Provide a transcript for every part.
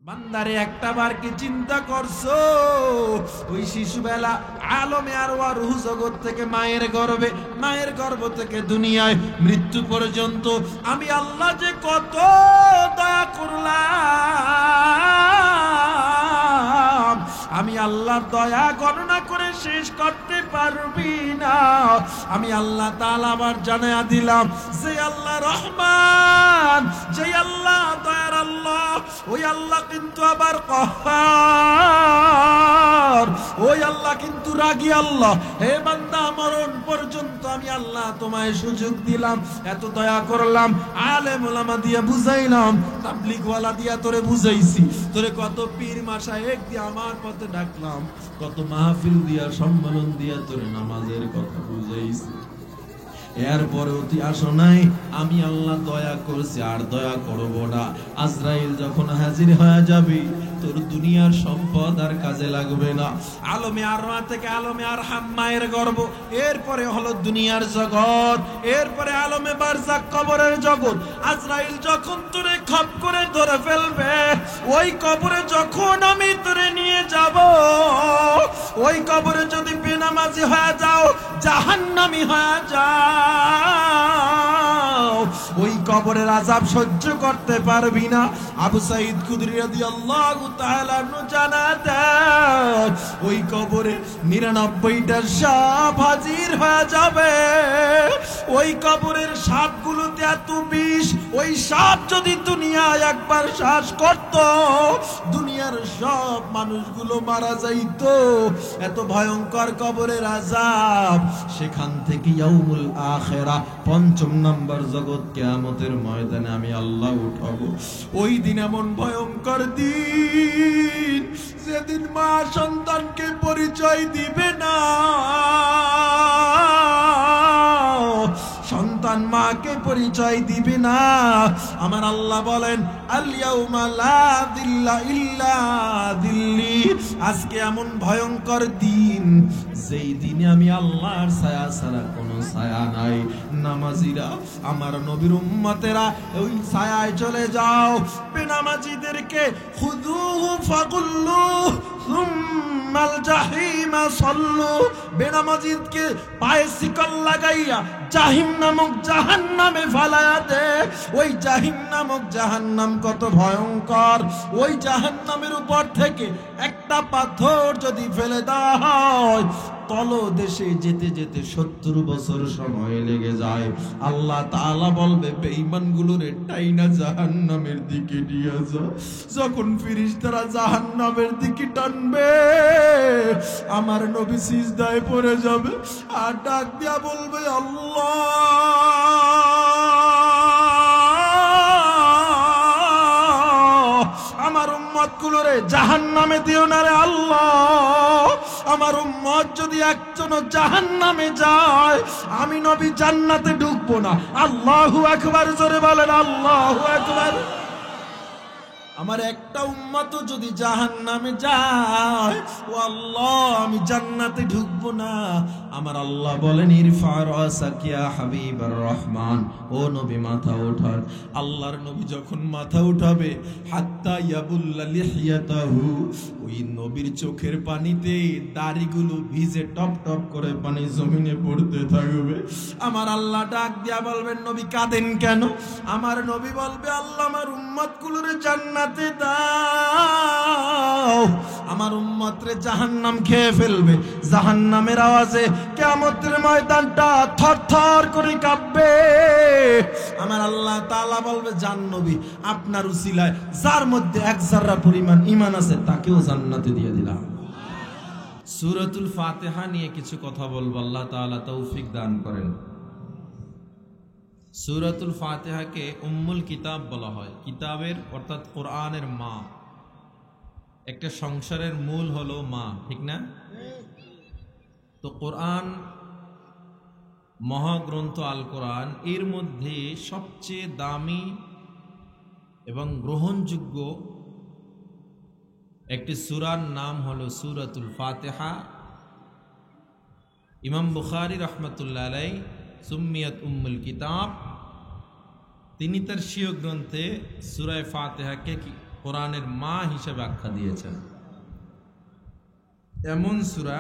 বান্দারে একটা বার কি চিন্তা করছো ওই শিশুবেলা আলমে আরওয়াহ রূহ জগৎ থেকে মায়ের গর্ভ থেকে দুনিয়ায় মৃত্যু পর্যন্ত আমি আল্লাহ যে কত দয়া করলাম, আমি আল্লাহর দয়া গণনা করে শেষ করতে পারবি না। আমি আল্লাহ তাআলা আবার জানায়া দিলাম যে আল্লাহ রহমান, যে আল্লাহ দয়ার আল্লাহ, ওই আল্লাহ কিন্তু আবার কহ্হার, ওই আল্লাহ কিন্তু রাগী আল্লাহ। হে বান্দা, মরণ পর্যন্ত আমি আল্লাহ তোমায় সুযোগ দিলাম, এত দয়া করলাম, আলেম ওলামা দিয়া বুঝাইলাম, তাবলীগ ওয়ালা দিয়া তোরে বুঝাইছি, তোরে কত পীর মাশায়েখ দিয়া আমার পথে ডাকলাম, কত মাহফিল দিয়া সম্মেলন দিয়া তোরে নামাজের কথা বুঝাইছি। এরপরেও তুই আসো নাই। আমি আল্লাহ দয়া করছি আর দয়া করব না। আজরাইল যখন হাজির হয়ে যাবে তোর দুনিয়ার সম্পদ আর কাজে লাগবে না। আলমে আরওয়াহ থেকে আলমে আরহাম মায়ের গর্ভ, এরপরে হলো দুনিয়ার জগৎ, এরপরে আলমে বারজাক কবরের জগৎ। আজরাইল যখন তোরে খপ করে ধরে ফেলবে, ওই কবরে যখন আমি তোরে নিয়ে যাব, ওই কবরে যদি বেনামাজি হয়ে যাও, জাহান্নামী হয়ে যাও, ওই কবরের আযাব সহ্য করতে পারবি না। আবু সাঈদ খুদরী রাদিয়াল্লাহু তাআলা জানাতেন ওই কবরে 99টা সাপ হাজির হয়ে যাবে। ওই কবরের সাপগুলোতে এত বিষ, ওই সাপ যদি দুনিয়ায় একবার শ্বাস করত, দুনিয়ার সব মানুষগুলো মারা যাইত। এত ভয়ঙ্কর কবরের আযাব। সেখান থেকে ইয়াউমুল আখিরা, ৫ম নাম্বার জগৎ, কিয়ামতের ময়দানে আমি আল্লাহ উঠাবো। ওই দিন এমন ভয়ঙ্কর দিন, যেদিন মা সন্তানকে পরিচয় দিবে না, সন্তান মাকে পরিচয় দিবে না। আমার আল্লাহ বলেন, আল ইয়াউমা লা যিল্লা ইল্লা যিল্লি। আজকে এমন ভয়ঙ্কর দিন, যেই দিনে আমি আল্লাহর ছায়া ছাড়া কোনো ছায়া নাই। নামাজিরা, আমার নবীর উম্মতেরা, ওই ছায়ায় চলে যাও। বেনামাজিদেরকে খুযুহু ফাগুল্লু সুম্মাল জাহিমা সাল্লু। বেনামাজিদকে পায়ে শিকল লাগাইয়া জাহিম নামক জাহান্নামে ফালায়া দে। ওই জাহিম নামক জাহান্নাম কত ভয়ঙ্কর। ওই জাহান্নামের উপর থেকে একটা পাথর যদি ফেলে দেওয়া হয়, তলদেশে যেতে যেতে ৭০ বছর সময় লেগে যায়। আল্লাহ তাআলা বলবে, বেঈমানগুলোরে টাইনা জাহান্নামের দিকে নিয়ে যাও। যখন ফেরেশতারা জাহান্নামের দিকে টানবে, আমার নবী সিজদায় পড়ে যাবে আর ডাক দিয়া বলবে, আল্লাহ, আমার উম্মতগুলোরে জাহান্নামে দিও না রে আল্লাহ। আমার উম্মত যদি একজন জাহান্নামে যায়, আমি নবী জান্নাতে ঢুকবো না। আল্লাহু আকবার, জোরে বলেন আল্লাহু আকবার। আমার একটা উম্মত যদি জাহান্নামে যায়, ও আল্লাহ, আমি জান্নাতে ঢুকবো না। আমার আল্লাহ বলেন, ইরফা রাসাকা ইয়া হাবিবার রহমান, ও নবী মাথা ওঠান। আল্লাহর নবী যখন মাথা উঠাবে, হাত্তা ইয়াবুল্লা লিহিয়াতাহু, ওই নবীর চোখের পানিতে দাড়িগুলো ভিজে টপ টপ করে পানি জমিনে পড়তে থাকবে। আমার আল্লাহ ডাক দিয়া বলবেন, নবী কাঁদেন কেন? আমার নবী বলবে, আল্লাহ, আমার উম্মতগুলোরে জান্নাতে দাও, আমার উম্মতরে জাহান্নাম খেয়ে ফেলবে। জাহান্নামের আওয়াজে কিয়ামতের ময়দানটা থরথর করে কাঁপবে। আমার আল্লাহ তাআলা বলবে, জান নবী, আপনার উসিলায় যার মধ্যে এক যারা পরিমাণ ঈমান আছে, তাকেও জান্নাতে দিয়ে দিলাম। সূরাতুল ফাতিহা নিয়ে কিছু কথা বলবো, আল্লাহ তাআলা তৌফিক দান করেন। সূরাতুল ফাতিহাকে উম্মুল কিতাব বলা হয়। কিতাবের অর্থাৎ কোরআনের মা। একটা সংসারের মূল হলো মা, ঠিক না? তো কোরআন, মহাগ্রন্থ আল কোরআন, এর মধ্যে সবচেয়ে দামি এবং গ্রহণযোগ্য একটি সূরার নাম হলো সূরাতুল ফাতিহা। ইমাম বুখারী রাহমাতুল্লাহ আলাইহি সুম্মিয়াত উম্মুল কিতাব, তিনি তার স্বীয় গ্রন্থে সূরা ফাতিহাকে কোরআনের মা হিসেবে আখ্যা দিয়েছেন। এমন সূরা,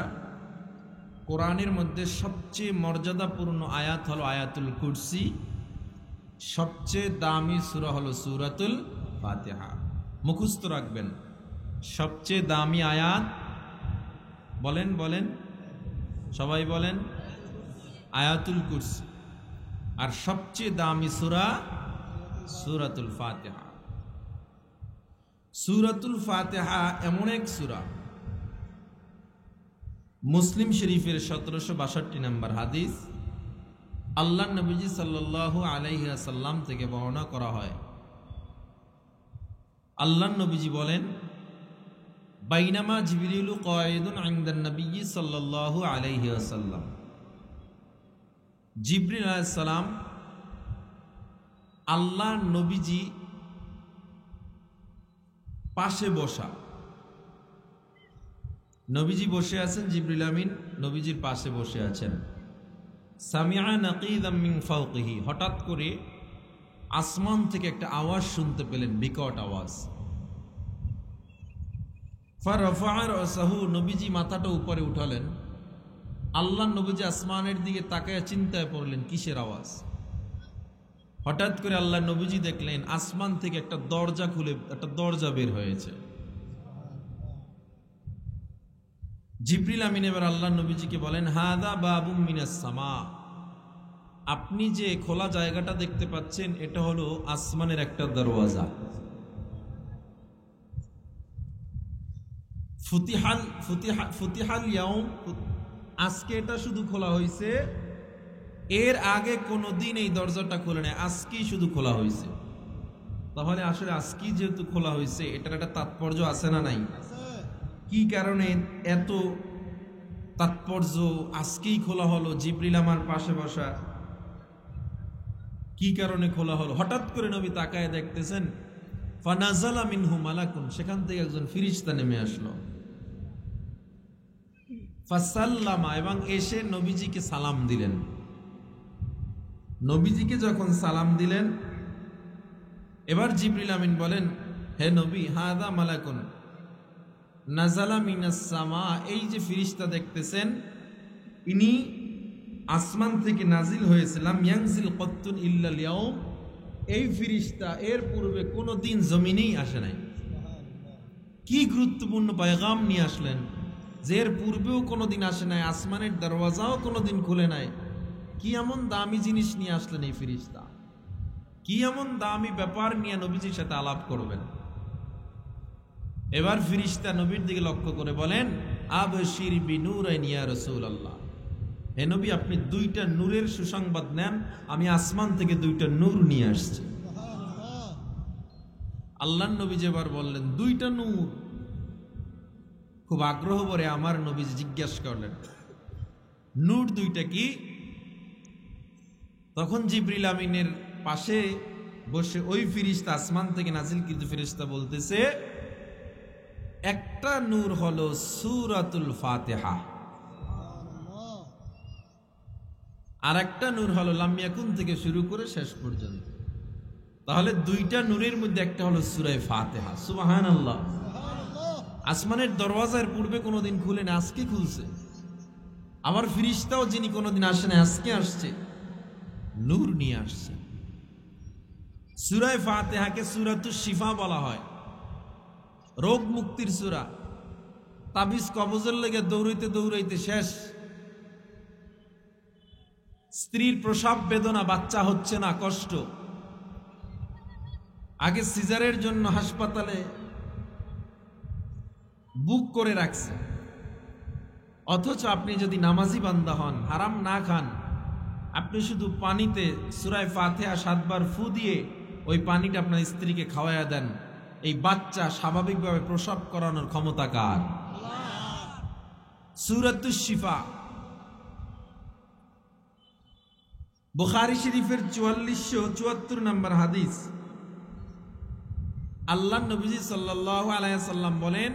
কোরআনের মধ্যে সবচেয়ে মর্যাদাপূর্ণ আয়াত হলো আয়াতুল কুরসি, সবচেয়ে দামি সূরা হলো সূরাতুল ফাতিহা। মুখস্থ রাখবেন, সবচেয়ে দামি আয়াত বলেন বলেন সবাই বলেন, আয়াতুল কুরসি। আর সবচেয়ে দামি সূরা সূরাতুল ফাতিহা। সূরাতুল ফাতিহা এমন এক সূরা, মুসলিম শরীফের 1762 নম্বর হাদিস, আল্লাহ নবীজি সাল্লাল্লাহু আলাইহি ওয়াসাল্লাম থেকে বর্ণনা করা হয়। আল্লাহ নবীজি বলেন, বাইনামা জিবরিলু কায়িদুন ইনদান নবী সাল্লাল্লাহু আলাইহি ওয়াসাল্লাম, জিবরিল আলাইহিস সালাম আল্লাহ নবীজি পাশে বসা, নবীজি বসে আছেন, জিবরিল আমিন নবীজির পাশে বসে আছেন। সামিআ নাকীদাম মিন ফাওকিহি, হঠাৎ করে আসমান থেকে একটা আওয়াজ শুনতে পেলেন, বিকট আওয়াজ। ফারাফা রাসাহু, নবীজি মাথাটা উপরে উঠালেন। আল্লাহ নবীজি আসমানের দিকে তাকায় চিন্তায় পড়লেন কিসের আওয়াজ। হঠাৎ করে আল্লাহ নবীজি দেখলেন আসমান থেকে একটা দরজা খুলে একটা দরজা বের হয়েছে। জিবরিল আমিন এবার আল্লাহ নবীজিকে বলেন, হাদা বাবুম মিনাস সামা, আপনি যে খোলা জায়গাটা দেখতে পাচ্ছেন এটা হলো আসমানের একটা দরওয়াজা। ফুতিহাল ইয়াউম, আজকে এটা শুধু খোলা হয়েছে, এর আগে কোনোদিন এই দরজাটা খোলে নাই, আজকেই শুধু খোলা হয়েছে। তাহলে আসলে আজকেই যেহেতু খোলা হয়েছে, এটার একটা তাৎপর্য আছে না নাই? কি কারণে এত তাৎপর্য, আজকেই খোলা হলো, জিবরিল আমার পাশে বসা, কি কারণে খোলা হলো? হঠাৎ করে নবী তাকায় দেখতেছেন, ফানাজালা মিনহু মালাকুন, সেখান থেকে একজন ফেরেশতা নেমে আসলো। ফাসাল্লামা, এবং এসে নবীজিকে সালাম দিলেন। নবীজিকে যখন সালাম দিলেন, এবার জিবরিল আমিন বলেন, হে নবী, হাদা মালাকুন নাজালা মিনাস সামা, এই যে ফেরেশতা দেখতেছেন ইনি আসমান থেকে নাজিল হয়েছিলাম, ইয়ানজিল কত্তুন ইল্লাল ইয়াউম, এই ফেরেশতা এর পূর্বে কোনো দিন জমিনেই আসে নাই। কি গুরুত্বপূর্ণ পয়গাম নিয়ে আসলেন, যে এর পূর্বেও কোনোদিন আসে নাই, আসমানের দরওয়াজাও কোনোদিন খুলে নাই। কি এমন দামি জিনিস নিয়ে আসলেন এই ফেরেশতা, কি এমন দামি ব্যাপার নিয়ে নবীজির সাথে আলাপ করবেন। এবার ফেরেশতা নবীর দিকে লক্ষ্য করে বলেন, আবশির বিনূরাইন ইয়া রাসূলুল্লাহ, হে নবী আপনি দুইটা নূরের সুসংবাদ নেন, আমি আসমান থেকে দুইটা নূর নিয়ে আসছি। আল্লাহর নবী এবার বললেন, দুইটা নূর? খুব আগ্রহ ভরে আমার নবী জিজ্ঞাসা করলেন, নূর দুইটা কি? তখন জিবরিল আমিনের পাশে বসে ওই ফেরেশতা, আসমান থেকে নাজিলকৃত ফেরেশতা বলতেছে, একটা নূর হলো সূরাতুল ফাতিহা, আর একটা নূর হলো লাম ইয়াকুন থেকে শুরু করে শেষ পর্যন্ত। তাহলে দুইটা নূরের মধ্যে একটা হলো সূরা ফাতিহা। সুবহানাল্লাহ। আসমানের দরওয়াজার পূর্বে কোনোদিন খুলে না, আজকে খুলছে। আমার ফেরেশতাও যিনি কোনোদিন আসে না, আজকে আসছে, নূর নিয়ে আসছে। সূরা ফাতিহাকে সূরাতুশ শিফা বলা হয়, রোগ মুক্তির সূরা। তাবিজ কবজের লেগে দৌড়াইতে দৌড়াইতে শেষ, স্ত্রীর প্রসব বেদনা, বাচ্চা হচ্ছে না, কষ্ট, আগে সিজারের জন্য হাসপাতালে বুক করে রাখছে, অথচ আপনি যদি নামাজি বান্দা হন, হারাম না খান, আপনি শুধু পানিতে সূরা ফাতিহা 7 বার ফু দিয়ে ওই পানিটা আপনার স্ত্রীকে খাওয়ায়া দেন, এই বাচ্চা স্বাভাবিকভাবে প্রসব করানোর ক্ষমতা কার? সূরাতুশ শিফা। বুখারী শরীফের 4474 নম্বর হাদিস, আল্লাহর নবীজি সাল্লাল্লাহু আলাইহি ওয়াসাল্লাম বলেন,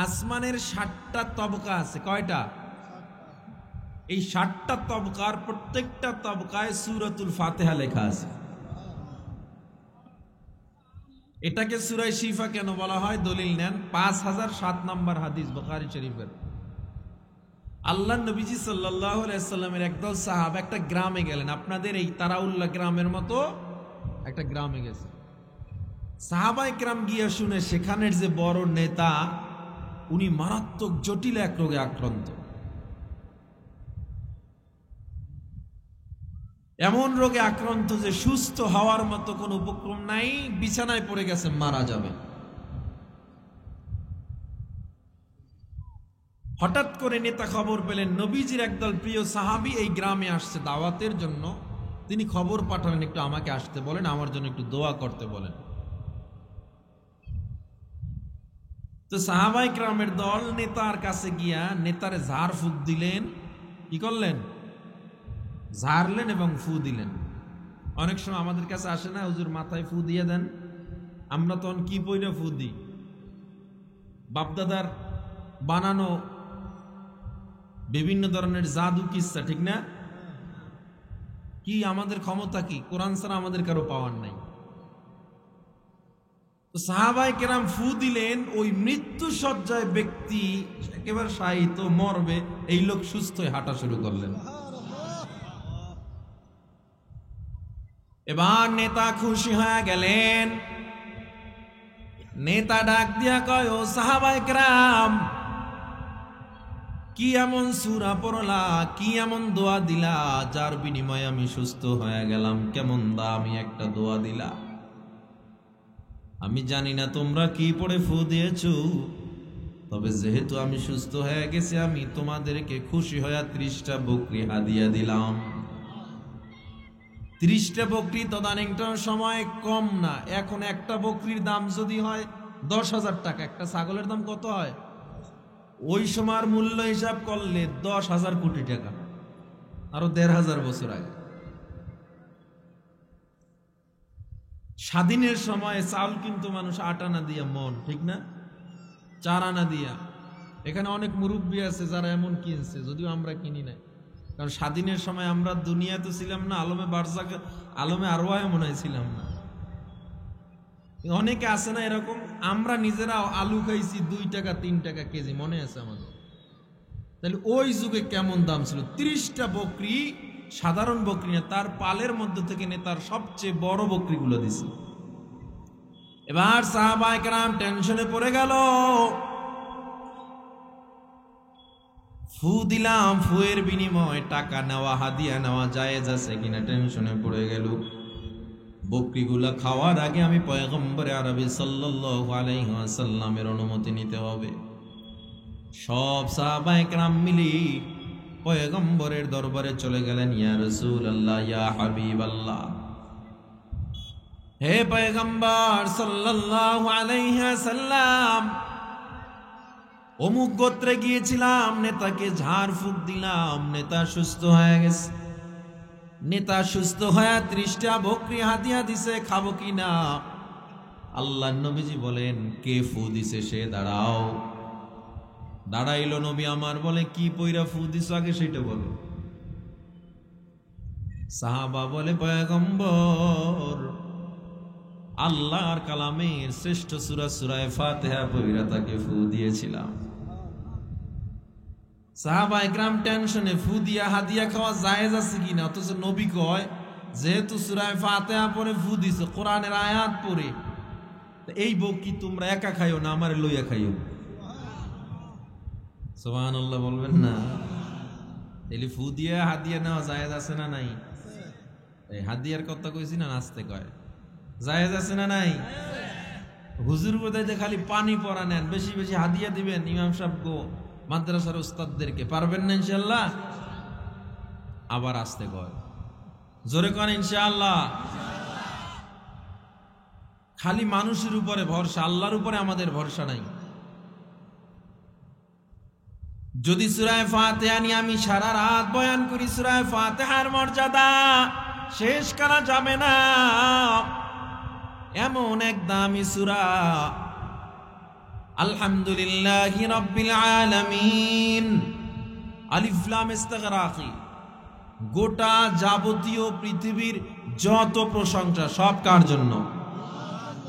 আসমানের 60টা তবকা আছে। কয়টা? এই 60টা তবকার প্রত্যেকটা তবকায় সূরাতুল ফাতিহা লেখা আছে। এটাকে সূরা শিফা কেন বলা হয়? দলিল নেন 5007 নম্বর হাদিস বুখারী শরীফের। আল্লাহ নবীজি সাল্লাল্লাহু আলাইহি সাল্লামের একদল সাহাবা একটা গ্রামে গেলেন, আপনাদের এই তারাউল্লাহ গ্রামের মতো একটা গ্রামে গেছে। সাহাবায়ে কেরাম গিয়ে শুনে সেখানের যে বড় নেতা, উনি মারাত্মক জটিল এক রোগে আক্রান্ত। এমন রোগে আক্রান্ত যে সুস্থ হওয়ার মতো কোনো উপক্রম নাই, বিছানায় পড়ে গেছে, মারা যাবে। হঠাৎ করে নেতা খবর পেলেন নবীজির একদল প্রিয় সাহাবী এই গ্রামে আসছে দাওয়াতের জন্য। তিনি খবর পাঠালেন, একটু আমাকে আসতে বলেন, আমার জন্য একটু দোয়া করতে বলেন। তো সাহাবায়ে কেরামের দল নেতার কাছে গিয়া নেতারে ঝাড় ফুঁক দিলেন। কি করলেন? ঝাড়লেন এবং ফু দিলেন। অনেক সময় আমাদের কাছে আসে না, হুজুর মাথায় ফু দিয়ে দেন, আমরা তখন কি পইরা ফু দিই? বাপদাদার বানানো বিভিন্ন ধরনের জাদু কিচ্ছা, ঠিক না? কি আমাদের ক্ষমতা কি? কোরআন ছাড়া আমাদের কারো পাওয়ার নাই। তো সাহাবায়ে কেরাম ফু দিলেন, ওই মৃত্যু সজ্জায় ব্যক্তি একেবারে শায়িত, মরবে, এই লোক সুস্থ হয়ে হাঁটা শুরু করলেন। এবার নেতা খুশি হয়ে গেলেন। নেতা ডাক দিয়া কয়, ও সাহাবায়ে কেরাম, কি এমন সূরা পড়লা, কি এমন দোয়া দিলা, যার বিনিময়ে আমি সুস্থ হয়ে গেলাম? কেমন দামি একটা দোয়া দিলা। আমি জানি না তোমরা কি পড়ে ফু দিয়েছো, তবে যেহেতু আমি সুস্থ হয়ে গেছি, আমি তোমাদেরকে খুশি হয়ে 30টা বকরি হাদিয়া দিলাম। 30টা বকরি তদানীন্তন সময় কম না। এখন একটা বকরির দাম যদি হয় 10,000 টাকা, একটা ছাগলের দাম কত হয়? ওই সময়ের মূল্য হিসাব করলে 10,000 কোটি টাকা, আরো 1,500 বছর আগে। স্বাধীনের সময় চাউল কিন্তু মানুষ 8 আনা দিয়া মন, ঠিক না? 4 আনা দিয়া। এখানে অনেক মুরব্বী আছে যারা এমন কিনছে, যদিও আমরা কিনি নাই, কারণ স্বাধীনের সময় আমরা দুনিয়াতে ছিলাম না, আলমে বারজাক, আলমে আরওয়াহে মনে হয় ছিলাম না। অনেকে আছে না এরকম, আমরা নিজেরা আলু খাইছি 2 টাকা 3 টাকা কেজি, মনে আছে আমাদের। তাহলে ওই যুগে কেমন দাম ছিল? 30টা বকরি, সাধারণ বকরি না, তার পালের মধ্যে থেকে নেতার সবচেয়ে বড় বকরিগুলো দিছে। এবার সাহাবায়ে কেরাম টেনশনে পড়ে গেল। ফু দিলাম, ফুয়ের বিনিময়ে টাকা নেওয়া, হাদিয়া নেওয়া জায়েজ আছে কিনা টেনশনে পড়ে গেল। বকরিগুলা খাওয়ার আগে আমি পয়গম্বরে আরবি সাল্লাল্লাহু আলাইহি ওয়াসাল্লামের অনুমতি নিতে হবে। সব সাহাবায়ে কেরাম মিলি পয়গম্বরের দরবারে চলে গেলেন। ইয়া রাসূলুল্লাহ, ইয়া হাবিবাল্লাহ, হে পয়গম্বর সাল্লাল্লাহু আলাইহি ওয়াসাল্লাম, অমুক গোত্রে গিয়েছিলাম, নেতাকে ঝাড় ফুঁক দিলাম, নেতা সুস্থ হয়ে গেছে। নেতা সুস্থ হয়ে 30টা বকরি হাদিয়া দিছে, খাবো কিনা? আল্লাহর নবীজি বলেন, কে ফু দিছে সে দাঁড়াও। দাঁড়াইলো নবী আমার, বলে কি পয়রা ফু দিছ আগে সেটা বলো। সাহাবা বলে, পয়গম্বর, আল্লাহর কালামের শ্রেষ্ঠ সূরা সূরা ফাতিহা পয়রা তাকে ফু দিয়েছিলাম। সাহাবায়ে কেরাম টেনশনে, ফু দিয়া হাদিয়া খাওয়া জায়েজ আছে কিনা? অথচ নবী কয়, যেহেতু সূরা ফাতিহা পড়ে ফু দিছে, কোরআনের আয়াত পড়ে, এই বকরি তোমরা একা খাইও না, আমারে লইয়া খাইও। সুবহানাল্লাহ বলবেন না? তাইলে ফু দিয়া হাদিয়া নেওয়া জায়েজ আছে না নাই? এই হাদিয়ার কথা কইছি না, নাচতে কয় জায়েজ আছে না নাই? হুজুর বোধহয় খালি পানি পড়া নেন, বেশি বেশি হাদিয়া দিবেন ইমাম সাহেব গো, মাদ্রাসার উস্তাদদেরকে, পারবেন না ইনশাআল্লাহ? আবার আসতে কয়, জোরে কন ইনশাআল্লাহ। খালি মানুষের উপরে ভরসা, আল্লাহর উপরে আমাদের ভরসা নাই। যদি সূরা ফাতিহা নিয়ে আমি সারা রাত বয়ান করি, সূরা ফাতিহার মর্যাদা শেষ করা যাবে না। এমন এক দামি সূরা, আলহামদুলিল্লাহি রাব্বিল আলামিন, আলিফ লাম ইস্তিগরাকি, গোটা যাবতীয় পৃথিবীর যত প্রশংসা সব কার জন্য?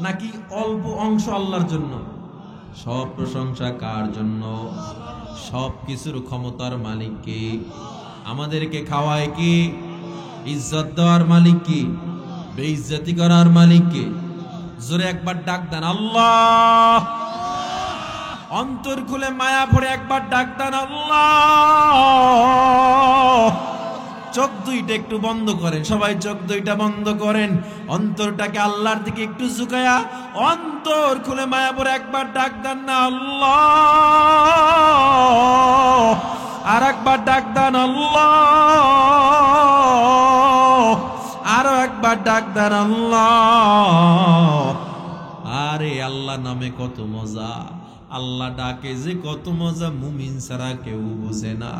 নাকি অল্প অংশ আল্লাহর জন্য? সব প্রশংসা কার জন্য? সব কিছুর ক্ষমতার মালিক কে? আমাদেরকে খাওয়ায় কে? ইজ্জত দেওয়ার মালিক কে? বেইজ্জতি করার মালিক কে? জোরে একবার ডাক দেন আল্লাহ। অন্তর খুলে মায়া ভরে একবার ডাক দেন আল্লাহ। চোখ দুইটা একটু বন্ধ করেন, সবাই চোখ দুইটা বন্ধ করেন, অন্তরটাকে আল্লাহর দিকে একটু ঝুঁকায়া অন্তর খুলে মায়া ভরে একবার ডাক দেন না আল্লাহ। আর একবার ডাক দেন আল্লাহ। আরো একবার ডাক দেন আল্লাহ। আরে আল্লাহ নামে কত মজা, আল্লাহ ডাকে যে কত মজা, মুমিন ছাড়া কেউ বুঝে না।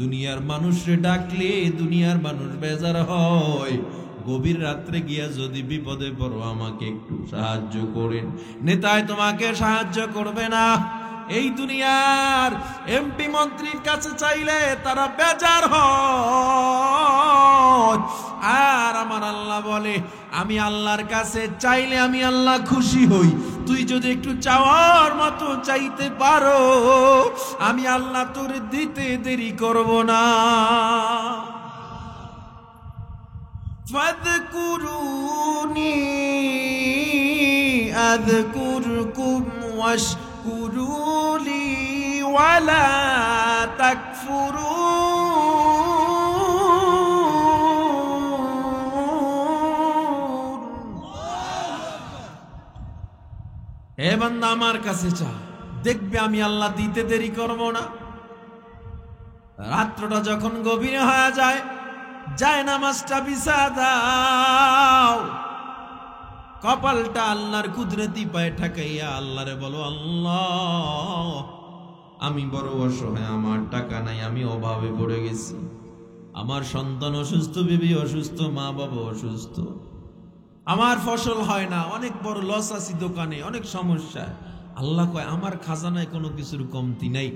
দুনিয়ার মানুষরে ডাকলে দুনিয়ার মানুষ বেজার হয়। গভীর রাত্রে গিয়া যদি বিপদে পড়ো, আমাকে একটু সাহায্য করেন, নেতায় তোমাকে সাহায্য করবে না। এই দুনিয়ার এমপি মন্ত্রীর কাছে চাইলে তারা বেজার হয়। আর আমার আল্লাহ বলে, আমি আল্লাহর কাছে চাইলে আমি আল্লাহ খুশি হই। তুই যদি একটু চাওয়ার মতো চাইতে পারো, আমি আল্লাহ তোর দিতে দেরি করব না। ফাযকুরুনি আযকুরকুম ওয়াশকুরুলি ওয়ালা তাকফুরুন। এ বান্দা আমার কাছে চা, দেখবে আমি আল্লাহ দিতে দেরি করব না। রাত্রটা যখন গভীর হয়ে যায়, নামাজটা বিছা দাও, কপালটা আল্লাহর কুদরতি পায়ে ঠেকাইয়া আল্লাহরে বলো, আল্লাহ আমি বড় অসহায়, আমার টাকা নাই, আমি অভাবে পড়ে গেছি, আমার সন্তান অসুস্থ, বিবি অসুস্থ, মা বাবা অসুস্থ, আমার ফসল হয় না, অনেক বড় লস আছি দোকানে, অনেক সমস্যা। আল্লাহ কয়, আমার খাজানায় কোনো কিছুর কমতি নাই,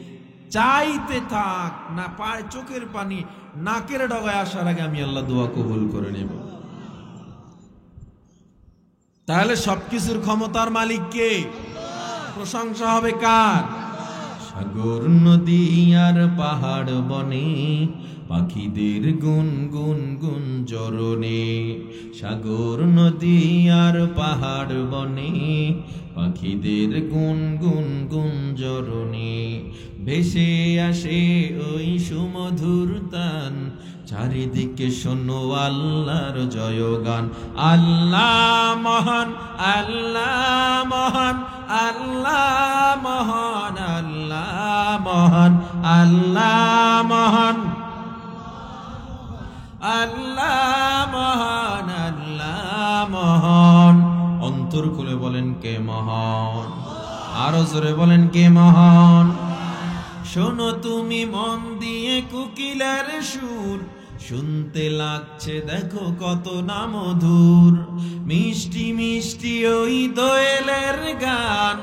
চাইতে থাক। না পায় চোখের পানি নাকের ডগায় আসার আগে আমি আল্লাহ দোয়া কবুল করে নেব। তাহলে সবকিছুর ক্ষমতার মালিক কে? প্রশংসা হবে কার? সাগর নদী আর পাহাড় বনে পাখিদের গুন গুন গুন জরনে। সাগর নদী আর পাহাড় বনে পাখিদের গুন গুন গুন জরনে। ভেসে আসে ওই সুমধুর তান, চারিদিকে শোনো আল্লাহর জয়গান। আল্লাহ মহান, আল্লাহ মহান, আল্লাহ মহান, আল্লাহ মহান, আল্লাহ মহান, আল্লাহ মহান, আল্লাহ মহান। অন্তর খুলে বলেন কে মহান? আরো জোরে বলেন কে মহান? শোনো তুমি মন দিয়ে কোকিলের সুর, শুনতে লাগছে দেখো কত না মধুর। মিষ্টি মিষ্টি ওই দোয়েলের গান,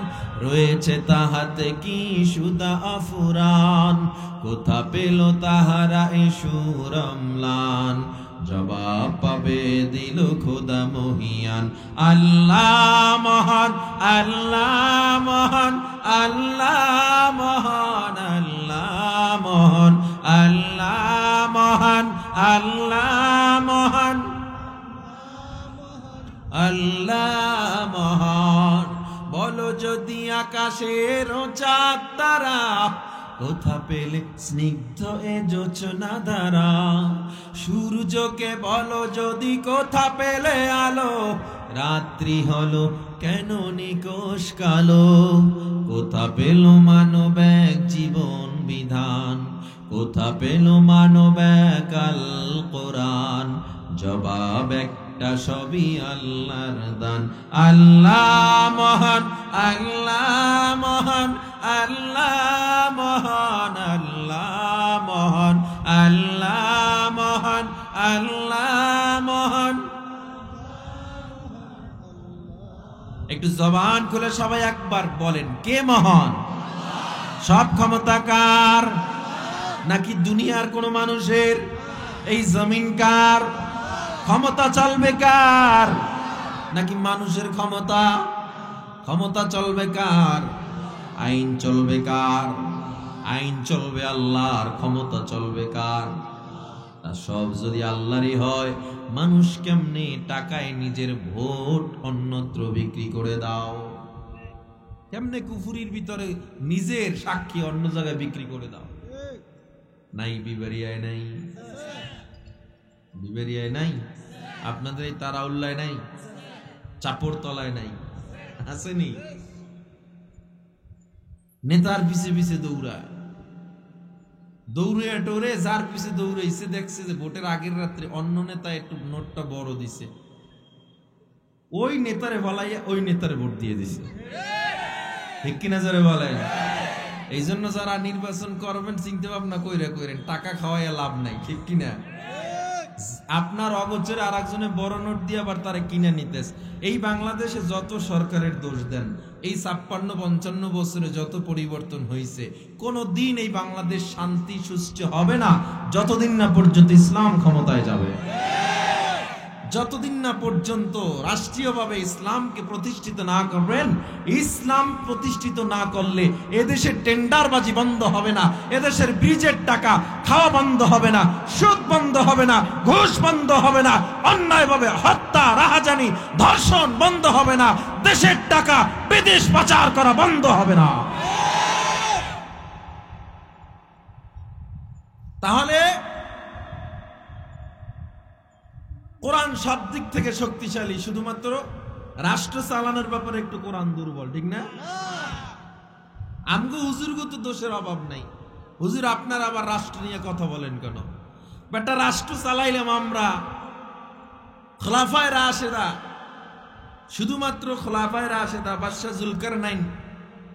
রয়েছে তাহাতে কি সুধা অফুরান। কোথা পেল তাহারা এ সুর অম্লান, জবাব পাবে দিল খোদা মহিয়ান। আল্লাহ মহান, আল্লাহ মহান, আল্লাহ মহান, আল্লাহ মহান, আল্লাহ মহান, আল্লাহ মহান, আল্লাহ মহান। বলো যদি আকাশের চাঁদ তারা, কোথা পেলে স্নিগ্ধ এ জোছনা ধারা। সূর্যকে বলো যদি কোথা পেলে আলো, রাত্রি হলো কেন নিকোষ কালো। কোথা পেল মানব এক জীবন বিধান, কোথা পেল মানব এক আল কোরআন। জবাব একটা, সবই আল্লাহর দান। আল্লাহ মহান, আল্লাহ মহান, আল্লাহ মহান, আল্লাহ মহান, আল্লাহ মহান, আল্লাহ মহান। একটু জবান খুলে সবাই একবার বলেন, কে মহান? সব ক্ষমতা কার? নাকি দুনিয়ার কোন মানুষের? এই জমিন কার? ক্ষমতা চলবে কার? নাকি মানুষের ক্ষমতা? ক্ষমতা চলবে কার? আইন চলবে কার? আইন চলবে আল্লাহর, ক্ষমতা চলবে কার? সব যদি আল্লাহরই হয়, মানুষ কেমনে টাকায় নিজের ভোট অন্যত্র বিক্রি করে দাও? কেমনে কুফুরির ভিতরে নিজের সাক্ষী অন্য জায়গায় বিক্রি করে দাও? নাই, বিবেরিয়ায় নাই, বিবেরিয়ায় নাই, আপনাদের এই তারাউল্লায় নাই, চাপড় তলায় নাই, আসেনি? নেতার পিছে পিছে দৌড়ায়, দৌড়ে টোরে যার পিছে দৌড়াইছে দেখছে যে ভোটের আগের রাত্রে অন্য নেতা একটু নোটটা বড় দিছে, ওই নেতারে বলাইয়া ওই নেতারে ভোট দিয়ে দিছে। ঠিক কিনা যারে বলেন? এই জন্য যারা নির্বাচন করবেন চিন্তা ভাবনা কইরা করেন, টাকা খাওয়াইয়া লাভ নাই। ঠিক কিনা? আপনার অগোচরে আর একজনে বড় নোট দিয়ে আবার তারা কিনে নিতেছে। এই বাংলাদেশে যত সরকারের দোষ দেন, এই 56-55 বছরে যত পরিবর্তন হয়েছে, কোন দিন এই বাংলাদেশ শান্তি সুষ্ঠু হবে না যতদিন না পর্যন্ত ইসলাম ক্ষমতায় যাবে, যতদিন না পর্যন্ত রাষ্ট্রীয়ভাবে ইসলামকে প্রতিষ্ঠিত না করবেন। ইসলাম প্রতিষ্ঠিত না করলে এদেশের টেন্ডারবাজি বন্ধ হবে না, এদেশের ব্রিজের টাকা খাওয়া বন্ধ হবে না, সুদ বন্ধ হবে না, ঘুষ বন্ধ হবে না, অন্যায়ভাবে হত্যা, রাহাজানি, ধর্ষণ বন্ধ হবে না, দেশের টাকা বিদেশ পাচার করা বন্ধ হবে না। তাহলে কোরআন সব দিক থেকে শক্তিশালী, শুধুমাত্র রাষ্ট্র চালানোর ব্যাপারে একটু কোরআন দুর্বল। ঠিক না? আমগো হুজুরগো তো দোষের অভাব নাই। হুজুর আপনারা আবার রাষ্ট্র নিয়ে কথা বলেন কেন? বেটা রাষ্ট্র চালাইলাম আমরা, খোলাফায়ে রাশেদা, শুধুমাত্র খোলাফায়ে রাশেদা, বাদশাহ জুলকারনাইন,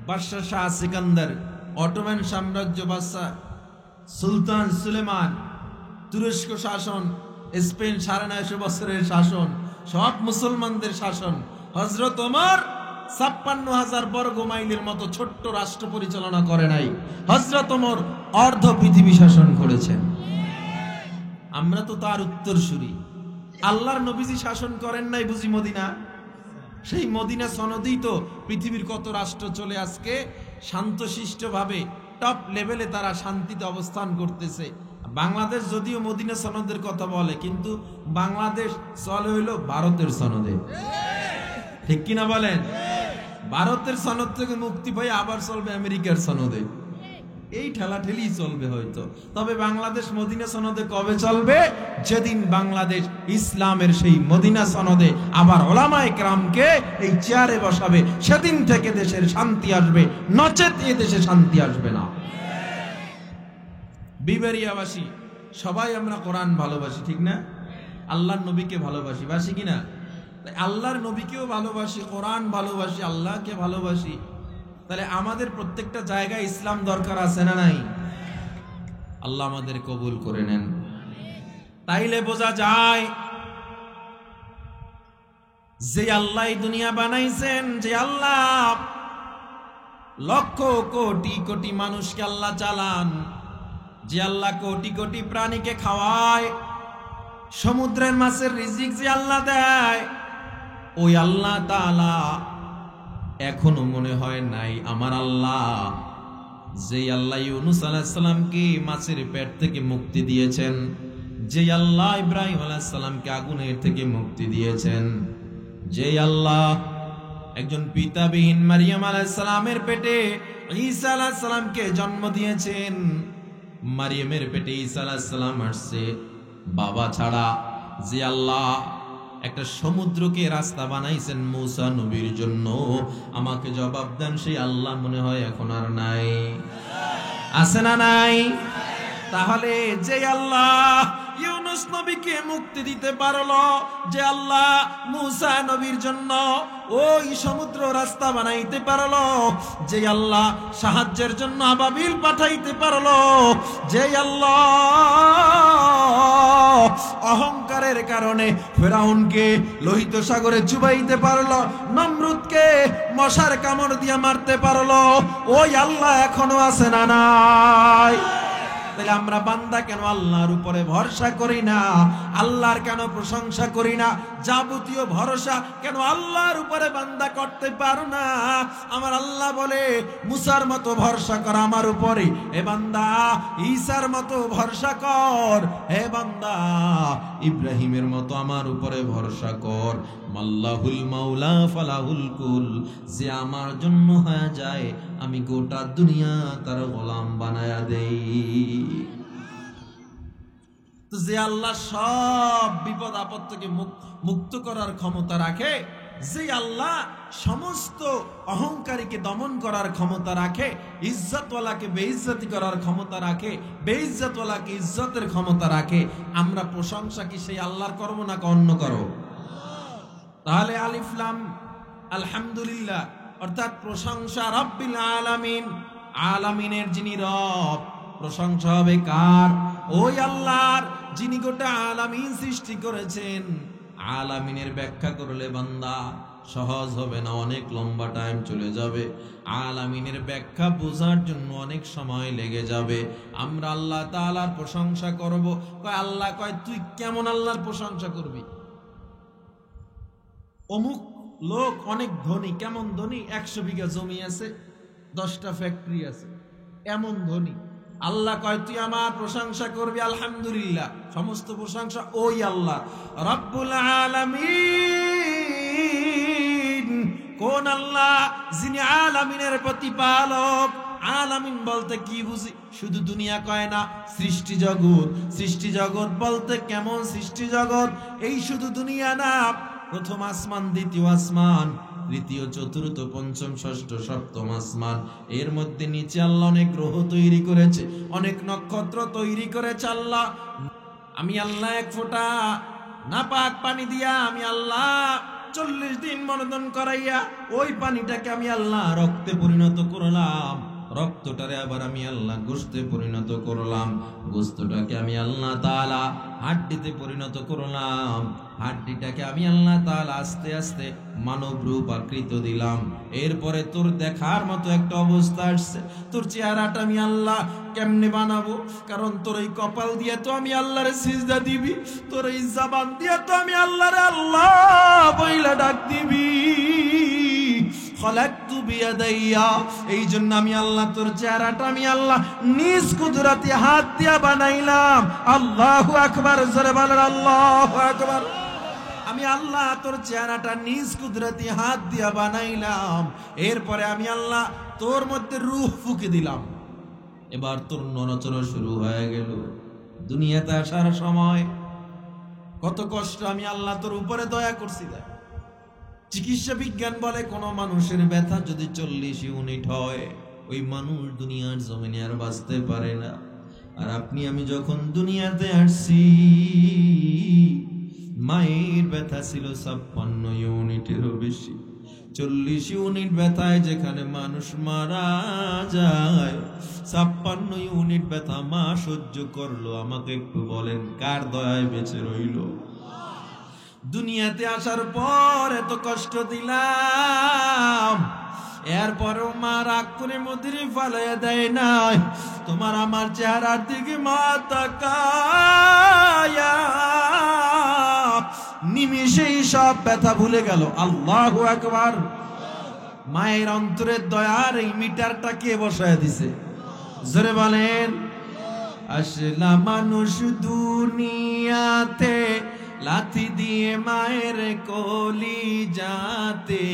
বাদশাহ শাহ সিকান্দার, অটোমান সাম্রাজ্য বাদশাহ সুলতান সুলেমান, তুরস্ক শাসন, স্পেন 950 বছরের শাসন, সব মুসলমানদের শাসন। হযরত ওমর 56,000 বর্গ মাইলের মতো ছোট্ট রাষ্ট্র পরিচালনা করে নাই, হযরত ওমর অর্ধ পৃথিবী শাসন করেছেন। আমরা তো তার উত্তরসূরি। আল্লাহর নবীজি শাসন করেন নাই বুঝি মদিনা? সেই মদিনা সনদেই তো পৃথিবীর কত রাষ্ট্র চলে আজকে শান্তশিষ্ট ভাবে টপ লেভেলে তারা শান্তিতে অবস্থান করতেছে। বাংলাদেশ যদিও মদিনা সনদের কথা বলে, কিন্তু বাংলাদেশ চলে হইল ভারতের সনদে। ঠিক কিনা বলেন? ভারতের সনদ থেকে মুক্তি পাই আবার চলবে আমেরিকার সনদে। এই ঠেলাঠেলি চলবে হয়তো, তবে বাংলাদেশ মদিনা সনদে কবে চলবে? যেদিন বাংলাদেশ ইসলামের সেই মদিনা সনদে আবার ওলামায়ে কেরামকে এই চেয়ারে বসাবে, সেদিন থেকে দেশের শান্তি আসবে, নচেত এ দেশে শান্তি আসবে না। বিবেরিয়াবাসী সবাই আমরা কোরআন ভালোবাসি, ঠিক না? আল্লাহর নবীকে ভালোবাসি, বাসি কিনা? আল্লাহর নবীকেও ভালোবাসি, কোরআন ভালোবাসি, আল্লাহকে ভালোবাসি। তাহলে আমাদের প্রত্যেকটা জায়গায় ইসলাম দরকার আছে না নাই? আল্লাহ আমাদের কবুল করে নেন। তাইলে বোঝা যায় যে আল্লাহ দুনিয়া বানাইছেন, যে আল্লাহ লক্ষ কোটি কোটি মানুষকে আল্লাহ চালান, যে আল্লাহ কোটি কোটি প্রাণীকে খাওয়ায়, সমুদ্রের মাছের রিজিক যে আল্লাহ দেয়, ওই আল্লাহ তাআলা এখনো মনে হয় নাই আমার আল্লাহ, যে আল্লাহ ইউনূস আলাইহিস সালামকে মাছের পেট থেকে মুক্তি দিয়েছেন, যে আল্লাহ ইব্রাহিম আলাইহিস সালামকে আগুনের থেকে মুক্তি দিয়েছেন, যে আল্লাহ একজন পিতাবিহীন মারিয়াম আলাইহিস সালামের পেটে ঈসা আলাইহিস সালামকে জন্ম দিয়েছেন। মারিয়ামের পেটে ঈসা আলাইহিস সালাম আসছে বাবা ছাড়া, যে আল্লাহ একটা সমুদ্রকে রাস্তা বানাইছেন মূসা নবীর জন্য, আমাকে জবাব দেন সেই আল্লাহ মনে হয় এখন আর নাই, আছে না নাই? তাহলে যে আল্লাহ ইউনূস নবীকে মুক্তি দিতে পারলো, যে আল্লাহ মূসা নবীর জন্য ওই সমুদ্র রাস্তা বানাইতে পারলো, যে আল্লাহ সাহায্যের জন্য আবাবিল পাঠাইতে পারলো, যে আল্লাহ অহংকারের কারণে ফেরাউনকে লোহিত সাগরে চুবাইতে পারলো, নমরুদকে মশার কামড় দিয়ে মারতে পারলো, ওই আল্লাহ এখনো আছে না নাই? তাহলে আমরা বান্দা কেন আল্লাহর উপরে ভরসা করি না? আল্লাহর কেন প্রশংসা করি না? যাবতীয় ভরসা কেন আল্লাহর উপরে বান্দা করতে পারো না? আমার আল্লাহ বলে মুসার মতো ভরসা কর আমার উপরে, হে বান্দা ঈসার মতো ভরসা কর, হে বান্দা ইব্রাহিমের মতো আমার উপরে ভরসা কর। মাল্লাহুল মাওলা ফালাহুল কুল, যে আমার জন্য হয়ে যায় আমি গোটা দুনিয়া তার গোলাম বানায়া দেই। তো যে আল্লাহ সব বিপদ আপদ থেকে মুক্ত করার ক্ষমতা রাখে, যে আল্লাহ সমস্ত অহংকারীকে দমন করার ক্ষমতা রাখে, ইজ্জতওয়ালাকে বেইজ্জতি করার ক্ষমতা রাখে, বেইজ্জতওয়ালাকে ইজ্জতের ক্ষমতা রাখে, আমরা প্রশংসা কি সেই আল্লাহর করব না অন্য করো? তাহলে আলিফ লাম আলহামদুলিল্লাহ অর্থাৎ প্রশংসা রব্বিল আলামিন, আলামিনের যিনি রব, প্রশংসা হবে কার? ওই আল্লাহর যিনি গোটা আলামিন সৃষ্টি করেছেন। আলামিনের ব্যাখ্যা করলে বান্দা সহজ হবে না, অনেক লম্বা টাইম চলে যাবে। আলামিনের ব্যাখ্যা বোঝার জন্য অনেক সময় লেগে যাবে। আমরা আল্লাহ তাআলার প্রশংসা করব, কয় আল্লাহ কয় তুই কেমন আল্লাহর প্রশংসা করবি? অমুক লোক অনেক ধনী, কেমন ধনী? 100 বিঘা জমি আছে, 10টা ফ্যাক্টরি আছে, এমন ধনী। আল্লাহ কয় তুই আমার প্রশংসা করবি আলহামদুলিল্লাহ। সমস্ত প্রশংসা ওই আল্লাহ রব্বুল আলামিন। কোন আল্লাহ? যিনি আলামিনের প্রতিপালক। আলামিন বলতে কি বুঝি? শুধু দুনিয়া কয় না, সৃষ্টি জগৎ। সৃষ্টি জগৎ বলতে কেমন সৃষ্টি জগৎ? এই শুধু দুনিয়া না, প্রথম আসমান, দ্বিতীয় আসমান, তৃতীয়, চতুর্থ, পঞ্চম, ষষ্ঠ, সপ্তম আসমান, এর মধ্যে নিচে আল্লাহ অনেক গ্রহ তৈরি করেছে, অনেক নক্ষত্র তৈরি করেছে আল্লাহ। আমি আল্লাহ এক ফোঁটা নাপাক পানি দিয়া আমি আল্লাহ 40 দিন মনন করাইয়া ওই পানিটাকে আমি আল্লাহ রক্তে পরিণত করলাম। রক্তটারে আবার আমি আল্লাহ গোশতে পরিণত করলাম। গোশতটাকে আমি আল্লাহ তাআলা হাড্ডিতে পরিণত করলাম। হাড্ডিটাকে আমি আল্লাহ তাআলা আস্তে আস্তে মানব রূপ আকৃতি দিলাম। এরপরে তোর দেখার মতো একটা অবস্থা আসছে। তোর চেহারাটা আমি আল্লাহ কেমনে বানাবো? কারণ তোর এই কপাল দিয়ে তো আমি আল্লাহরে সিজদা দিবি, তোর এই জবান দিয়ে তো আমি আল্লাহরে আল্লাহ বইলা ডাক দিবি। খলাকতু বিয়াদাইয়া, এই জন্য আমি আল্লাহ তোর চেহারাটা আমি আল্লাহ নিজ কুদরতি হাত দিয়া বানাইলাম। আল্লাহু আকবার, জোরে বলেন আল্লাহু আকবার। আমি আল্লাহ তোর চেহারাটা নিজ কুদরতি হাত দিয়া বানাইলাম। এরপরে আমি আল্লাহ তোর মধ্যে রূহ ফুঁকে দিলাম। এবার তোর নড়াচড়া শুরু হয়ে গেল। দুনিয়াতে আসার সময় কত কষ্ট আমি আল্লাহ তোর উপরে দয়া করছি। চিকিৎসা বিজ্ঞান বলে কোন মানুষের ব্যথা যদি 40 ইউনিট হয়, ওই মানুষ দুনিয়ার জমিনে আর বাঁচতে পারে না। আর আপনি আমি যখন দুনিয়াতে আসছি, মায়ের ব্যথা ছিল 56 ইউনিটেরও বেশি। 40 ইউনিট ব্যথায় যেখানে মানুষ মারা যায়, 56 ইউনিট ব্যথা মা সহ্য করলো। আমাকে একটু বলেন কার দয়ায় বেঁচে রইল? দুনিয়াতে আসার পর এত কষ্ট দিলাম, এরপরও মা রাগ করে মদিরে ফালাইয়া দেয় নাই। তোমার আমার চেহারার দিকে মা তাকায়া নিমিষেই সব ব্যথা ভুলে গেল। আল্লাহু আকবার। মায়ের অন্তরের দয়ার এই মিটারটা কে বসায় দিছে? জোরে বলেন। আসলা মানুষ দুনিয়াতে লাথি দিয়ে মায়ের কলি যাতে,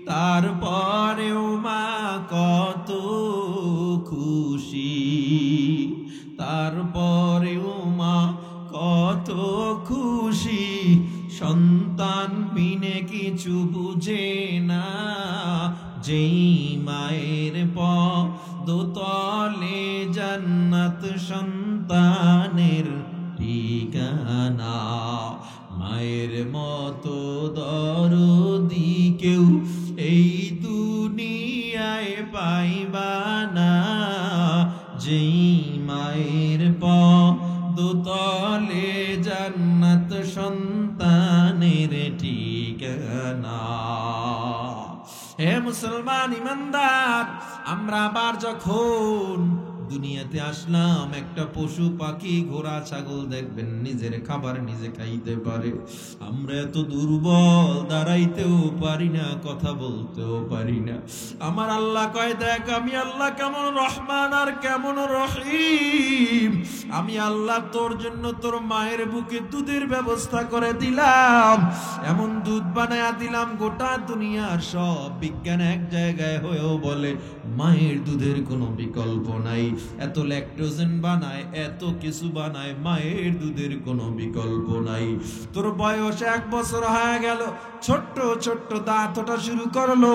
তারপরেও মা কত খুশি, তারপরেও মা কত খুশি। সন্তান বিনে কিছু বুঝে না, যেই মায়ের পদতলে জান্নাত সন্তানের ঠিকানা। মায়ের মতো দরদি কেউ এই দুনিয়ায় পাইবা না, যেই মায়ের পদতলে জান্নাত সন্তানের ঠিকানা। হে মুসলমান ইমানদার, আমরা আবার যখন দুনিয়াতে আসলাম একটা পশু পাখি ঘোড়া ছাগল দেখবেন নিজের খাবার নিজে খাইতে পারে, আমরা এত দুর্বল, দাঁড়াইতেও পারি না, কথা বলতেও পারি না। আমার আল্লাহ কয় দেখ আমি আল্লাহ কেমন রহমান আর কেমন রহিম। আমি আল্লাহ তোর জন্য তোর মায়ের বুকে দুধের ব্যবস্থা করে দিলাম, এমন দুধ বানায়া দিলাম গোটা দুনিয়ার সব বিজ্ঞান এক জায়গায় হয়েও বলে মায়ের দুধের কোনো বিকল্প নাই। এত ল্যাকটোজেন বানায়, এত কিছু বানায়, মায়ের দুধের কোনো বিকল্প নাই। তোর বয়স 1 বছর হয়ে গেল, ছোট্ট ছোট্ট দাঁত ওঠা শুরু করলো,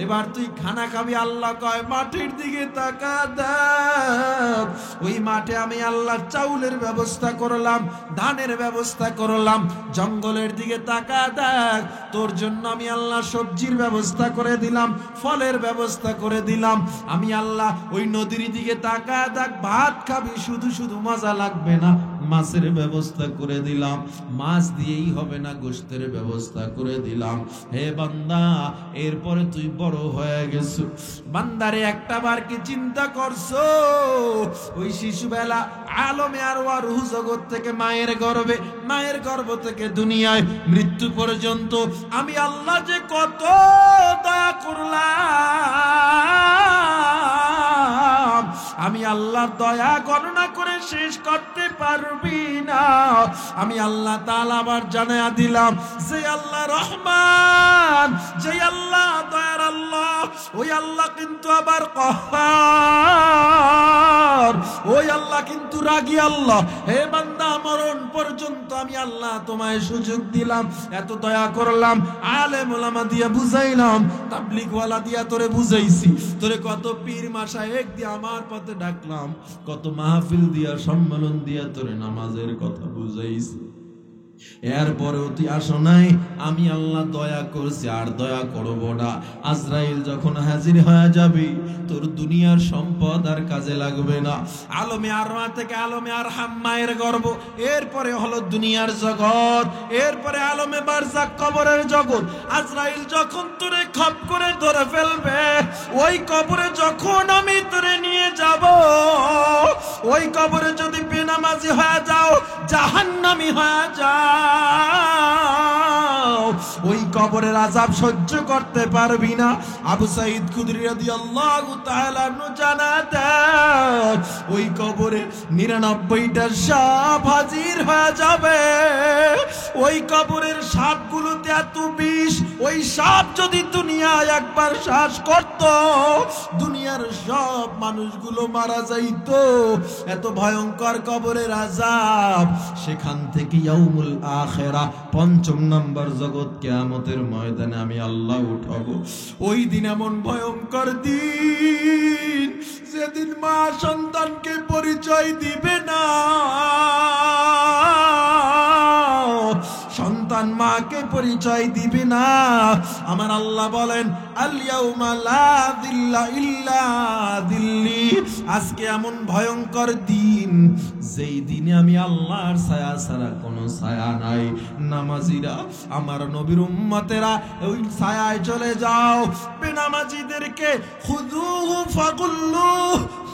এবার তুই খানা খাবি। আল্লাহ কয় মাটির দিকে তাকা দেখ, ওই মাঠে আমি আল্লাহ চাউলের ব্যবস্থা করলাম, ধানের ব্যবস্থা করলাম। জঙ্গলের দিকে তাকা দেখ, তোর জন্য আমি আল্লাহ সবজির ব্যবস্থা করে দিলাম, ফলের ব্যবস্থা করে দিলাম। আমি আল্লাহ ওই নদীর দিকে তাকা দেখ, ভাত খাবি, শুধু শুধু মজা লাগবে না, মাছের ব্যবস্থা করে দিলাম, মাছ দিয়েই হবে না, গোশতের ব্যবস্থা করে দিলাম। হে বান্দা, এরপরে তুই বড় হয়ে গেছো, বান্দারে একটা বার কি চিন্তা করছো ওই শিশুবেলা আলমে আর রূহ জগৎ থেকে মায়ের গর্ভ থেকে দুনিয়ায় মৃত্যু পর্যন্ত আমি আল্লাহ যে কত দয়া করলাম, আমি আল্লাহর দয়া গণনা করে শেষ করতে পারবি না। আমি আল্লাহ তাআলা আবার জানায়া দিলাম যে আল্লাহ রহমান, যে আল্লাহ দয়ার আল্লাহ, ওই আল্লাহ কিন্তু আবার কহ্হার, ওই আল্লাহ কিন্তু রাগী আল্লাহ। হে বান্দা, মরণ পর্যন্ত আমি আল্লাহ তোমায় সুযোগ দিলাম, এত দয়া করলাম, আলেম ওলামা দিয়া বুঝাইলাম, তাবলীগ ওয়ালা দিয়া তোরে বুঝাইছি, তোরে কত পীর মাশায়েখ দিয়া আমার পথে ডাকলাম, কত মাহফিল দিয়া সম্মেলন দিয়া তোরে নামাজের কথা বুঝাইছি, এরপরেও তুই আসো নাই। আমি আল্লাহ দয়া করছি আর দয়া করব না। আজরাইল যখন হাজির হয়ে যাবে, তোর দুনিয়ার সম্পদ আর কাজে লাগবে না। আলমে আরওয়াহ থেকে আলমে আরহাম মায়ের গর্ভ, এরপরে হলো দুনিয়ার জগৎ, এরপরে আলমে বারজাক কবরের জগৎ। আজরাইল যখন তোরে খপ করে ধরে ফেলবে, ওই কবরে যখন আমি তোরে নিয়ে যাব, ওই কবরে যদি বেনামাজি হয়ে যাও, জাহান্নামী হয়ে যাও, ওই কবরের আযাব সহ্য করতে পারবি না। আবু সাঈদ খুদরী রাদিয়াল্লাহু তাআলা আনহু জানাতেন, ওই কবরে 99টা সাপ হাজির হয়ে যাবে। ওই কবরের সাপগুলোতে এত বিষ, ওই সাপ যদি দুনিয়ায় একবার শ্বাস করত, দুনিয়ার সব মানুষগুলো মারা যাইতো। এত ভয়ঙ্কর কবরের আযাব। সেখান থেকে ইয়াউমুল আখিরাহ, ৫ম নম্বর জগৎ, কিয়ামতের ময়দানে আমি আল্লাহ উঠাবো। ওই দিন এমন ভয়ঙ্কর দিন, যেদিন মা সন্তানকে পরিচয় দিবে না, সন্তান মাকে পরিচয় দিবে না। আমার আল্লাহ বলেন আল ইয়াউমা লা যিল্লা ইল্লা যিল্লি, আজকে এমন ভয়ঙ্কর দিন, যেই দিনে আমি আল্লাহর ছায়া ছাড়া কোনো ছায়া নাই। নামাজিরা, আমার নবীর উম্মতেরা, ওই ছায়ায় চলে যাও। বেনামাজিদেরকে খুযুহু ফাগুল্লু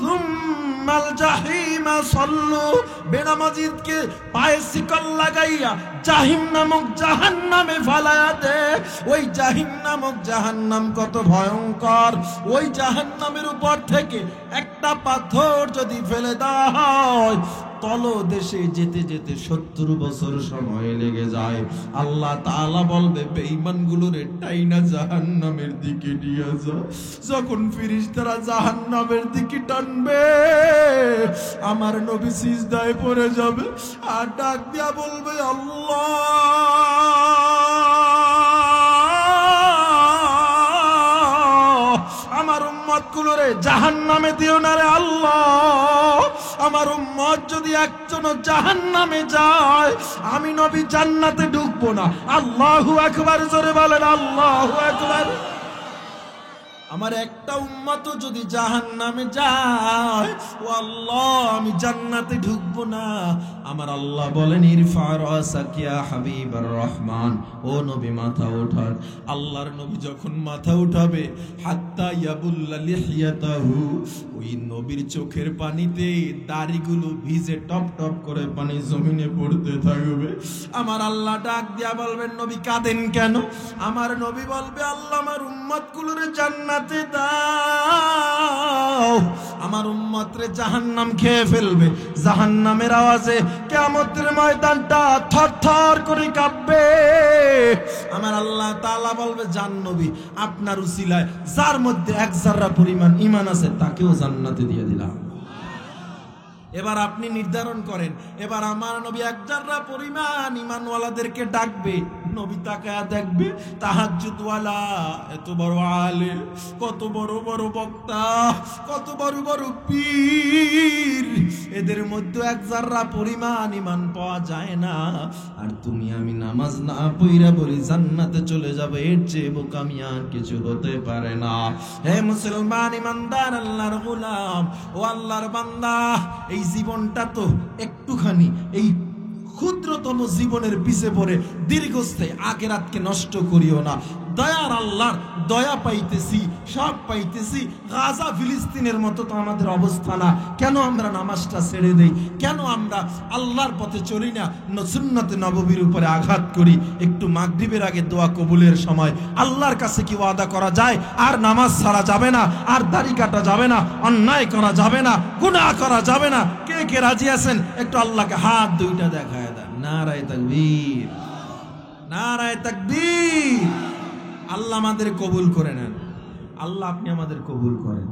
সুম্মাল জাহিমা সাল্লু, বেনামাজিদকে পায়ে শিকল লাগাইয়া জাহিম নামক জাহান্নামে ফালায়া দে। ওই জাহিম নামক জাহান্নাম কত ভয়ঙ্কর, ওই জাহান্নামের উপর থেকে একটা পাথর যদি ফেলে দেওয়া হয়, তলদেশে যেতে যেতে 70 বছর সময় লেগে যায়। আল্লাহ তাআলা বলবে বেঈমানগুলোরে টাইনা জাহান্নামের দিকে নিয়ে যা। যখন ফেরেশতারা জাহান্নামের দিকে টানবে, আমার নবী সিজদায় পড়ে যাবে আর ডাক দিয়া বলবে আল্লাহ, আমার উম্মতগুলোরে জাহান্নামে দিও না রে আল্লাহ। আমার উম্মত যদি একজনও জাহান্নামে যায়, আমি নবী জান্নাতে ঢুকবো না। আল্লাহু আকবার, জোরে বলেন আল্লাহু আকবার। আমার একটা উম্মতও যদি জাহান্নামে যায়, ও আল্লাহ আমি জান্নাতে ঢুকবো না। আমার আল্লাহ বলেন ইরফা রাসাক ইয়া হাবিবার রহমান, ও নবী মাথা ওঠান। আল্লাহর নবী যখন মাথা উঠাবে, হাত্তা ইয়াবুল্লা লিহিয়াতাহু, ওই নবীর চোখের পানিতে দাড়িগুলো ভিজে টপ টপ করে পানি জমিনে পড়তে থাকবে। আমার আল্লাহ ডাক দিয়া বলবেন নবী কাঁদেন কেন? আমার নবী বলবে আল্লাহ আমার উম্মতগুলোরে জান্নাতে দাও, আমার উম্মতরে জাহান্নাম খেয়ে ফেলবে। জাহান্নামের আওয়াজে কিয়ামতের ময়দানটা থরথর করে কাঁপবে। আমার আল্লাহ তাআলা বলবে জান নবী আপনার উসিলায় যার মধ্যে এক যারা পরিমাণ ঈমান আছে তাকেও জান্নাতে দিয়ে দিলাম। এবার আপনি নির্ধারণ করেন, এবার আমার নবী এক যারা পরিমাণ ঈমানওয়ালাদেরকে ডাকবে, নবী তাকায়া দেখবে তাহাজ্জুদওয়ালা, এত বড় আলেম, কত বড় বড় বক্তা, কত বড় বড় পীর, এদের মধ্যে এক যারা পরিমাণ ঈমান পাওয়া যায় না। আর তুমি আমি নামাজ না পড়া বলি জান্নাতে চলে যাবে, এর চেয়ে বোকামি আর কিছু হতে পারে না। হে মুসলমান ঈমানদার আল্লাহর গোলাম, ও আল্লাহর বান্দা, এই জীবনটা তো একটুখানি, এই ক্ষুদ্রতম জীবনের পিছে পড়ে দীর্ঘস্থায়ী আখিরাতকে নষ্ট করিও না। দয়ার আল্লাহর দয়া পাইতেছি, সব পাইতেছি, গাজা ফিলিস্তিনের মতো তো আমাদের অবস্থা না। কেন আমরা নামাজটা ছেড়ে দেই? কেন আমরা আল্লাহর পথে চলি না? সুন্নতে নববীর উপরে আঘাত করি। একটু মাগরিবের আগে দোয়া কবুলের সময় আল্লাহর কাছে কি ওয়াদা করা যায়? আর নামাজ ছাড়া যাবে না, আর দাড়ি কাটা যাবে না, অন্যায় করা যাবে না, গুনাহ করা যাবে না। কে কে রাজি আছেন? একটু আল্লাহকে হাত দুইটা দেখায় দেন। নারায়ে তাকবীর, নারায়ে তাকবীর। আল্লাহ আমাদের কবুল করে নেন। আল্লাহ আপনি আমাদের কবুল করেন।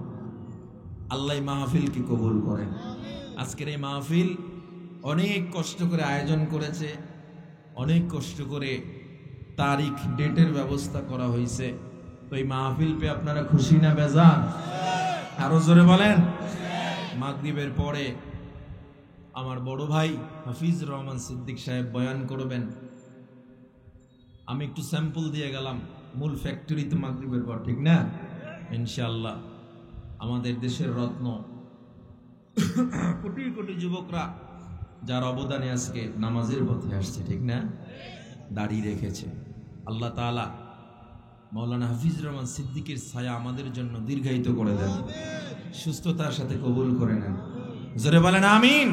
আল্লাহ মাহফিলকে কবুল করেন। আজকের এই মাহফিল অনেক কষ্ট করে আয়োজন করেছে, অনেক কষ্ট করে তারিখ ডেটের ব্যবস্থা করা হয়েছে। তো এই মাহফিল পেয়ে আপনারা খুশি না বেজার? আরো জোরে বলেন। মাগরিবের পরে আমার বড় ভাই হাফিজ রহমান সিদ্দিক সাহেব বয়ান করবেন। আমি একটু স্যাম্পল দিয়ে গেলাম, মূল ফ্যাক্টরিতে মাগরিবের পর, ঠিক না? ইনশাআল্লাহ আমাদের দেশের রত্ন কোটি কোটি যুবকরা যার অবদানে আজকে নামাজের পথে আসছে, ঠিক না? দাড়ি রেখেছে। আল্লাহ তাআলা মাওলানা হাফিজ রহমান সিদ্দিকের ছায়া আমাদের জন্য দীর্ঘায়িত করে দেন, সুস্থতার সাথে কবুল করে নেন। জোরে বলেন আমিন।